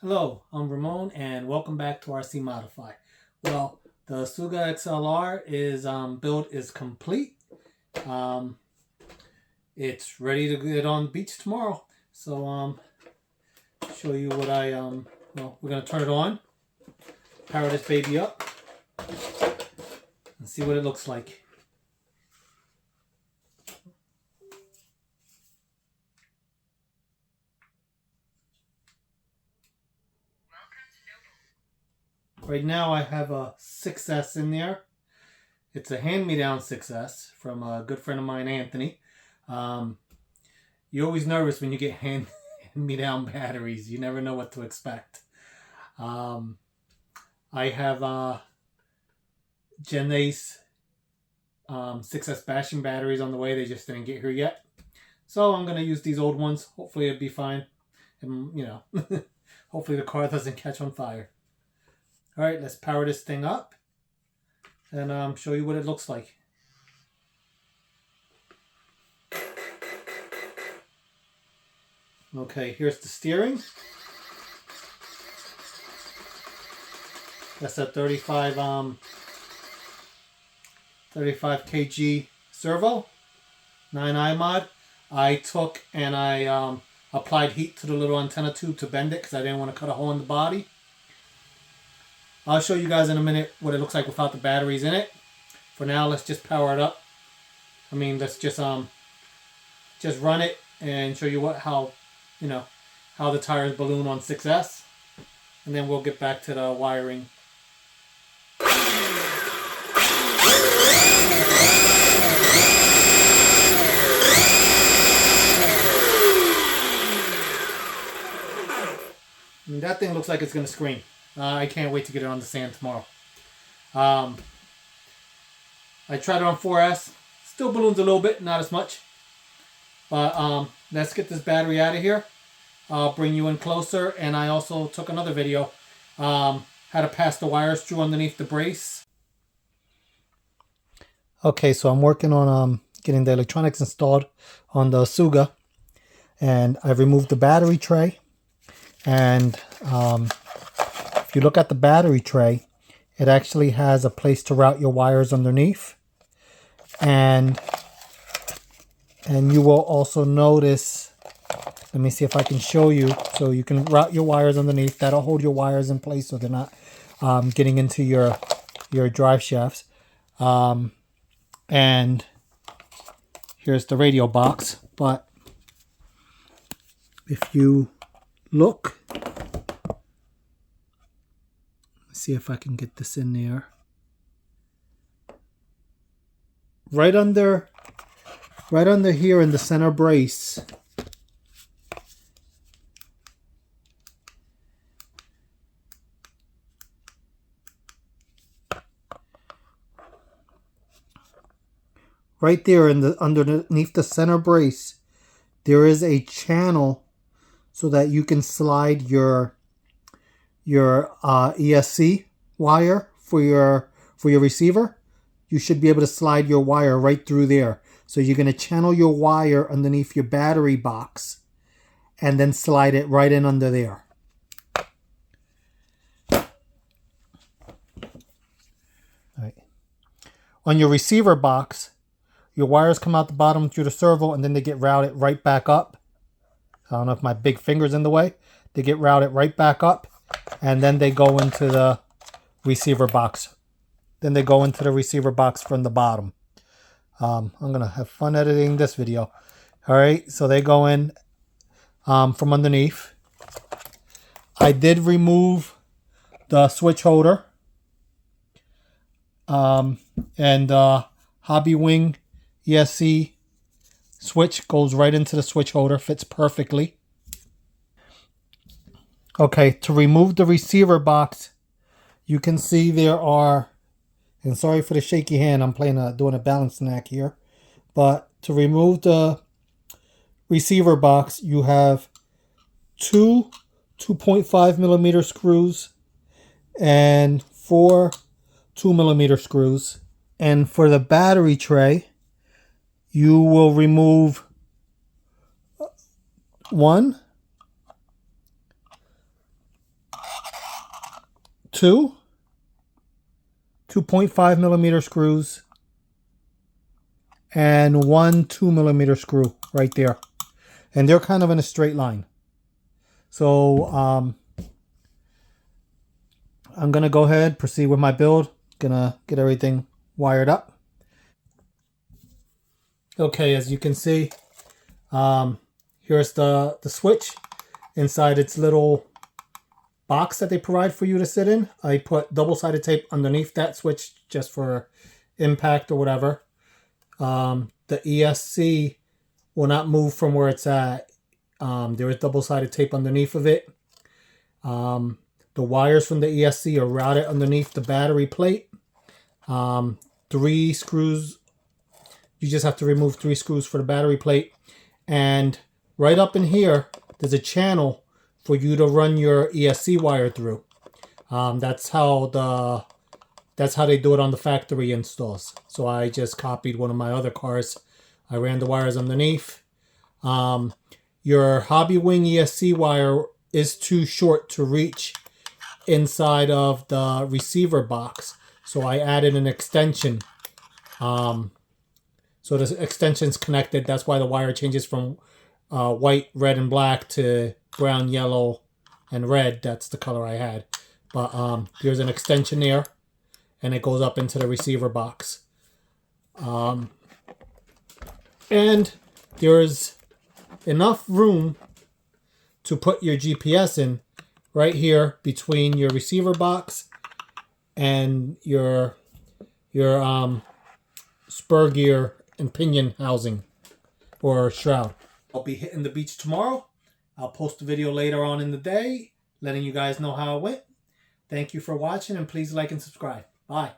Hello, I'm Ramon and welcome back to RC Modify. Well, the ASUGA XLR build is complete. It's ready to get on the beach tomorrow. So show you what well, we're gonna turn it on, power this baby up, and see what it looks like. Right now I have a 6S in there. It's a hand-me-down 6S from a good friend of mine, Anthony. You're always nervous when you get hand-me-down batteries. You never know what to expect. I have Gen Ace 6S bashing batteries on the way. They just didn't get here yet. So I'm going to use these old ones. Hopefully it'll be fine. And, you know, hopefully the car doesn't catch on fire. All right, let's power this thing up and show you what it looks like. Okay, here's the steering. That's a 35 kg Servo 9i mod. I took and I applied heat to the little antenna tube to bend it because I didn't want to cut a hole in the body. I'll show you guys in a minute what it looks like without the batteries in it. For now, let's just power it up. Let's just run it and show you how the tires balloon on 6S, and then we'll get back to the wiring. And that thing looks like it's going to scream. I can't wait to get it on the sand tomorrow. I tried it on 4S. Still balloons a little bit, not as much. But let's get this battery out of here. I'll bring you in closer. And I also took another video. How to pass the wires through underneath the brace. Okay, so I'm working on getting the electronics installed on the ASUGA. And I've removed the battery tray. And if you look at the battery tray, it actually has a place to route your wires underneath. And you will also notice, let me see if I can show you, so you can route your wires underneath. That'll hold your wires in place so they're not getting into your drive shafts. And here's the radio box. But if you look, see if I can get this in there. Right under here in the center brace, right there underneath the center brace, there is a channel so that you can slide your ESC wire for your receiver. You should be able to slide your wire right through there. So you're going to channel your wire underneath your battery box and then slide it right in under there. All right. On your receiver box, your wires come out the bottom through the servo and then they get routed right back up. I don't know if my big finger's in the way. They get routed right back up. And then they go into the receiver box. Then they go into the receiver box from the bottom. I'm going to have fun editing this video. All right, so they go in from underneath. I did remove the switch holder. And Hobbywing ESC switch goes right into the switch holder. Fits perfectly. Okay, to remove the receiver box, you can see there are, and sorry for the shaky hand, I'm doing a balancing act here, but to remove the receiver box, you have two 2.5 millimeter screws and 4 2mm screws. And for the battery tray, you will remove one, two 2.5 millimeter screws and one 2 millimeter screw right there. And they're kind of in a straight line. So I'm going to go ahead, proceed with my build. Gonna get everything wired up. Okay, as you can see, here's the switch inside its little box that they provide for you to sit in. I put double-sided tape underneath that switch just for impact or whatever. The ESC will not move from where it's at. There is double-sided tape underneath of it. The wires from the ESC are routed underneath the battery plate. 3 screws. You just have to remove 3 screws for the battery plate. And right up in here, there's a channel for you to run your ESC wire through. That's how they do it on the factory installs. So I just copied one of my other cars. I ran the wires underneath. Your Hobbywing ESC wire is too short to reach inside of the receiver box. So I added an extension. So the extension's connected. That's why the wire changes from white, red, and black to brown, yellow, and red. That's the color I had. But there's an extension there, and it goes up into the receiver box. And there's enough room to put your GPS in right here between your receiver box and your spur gear and pinion housing or shroud. I'll be hitting the beach tomorrow. I'll post a video later on in the day letting you guys know how it went. Thank you for watching, and please like and subscribe. Bye.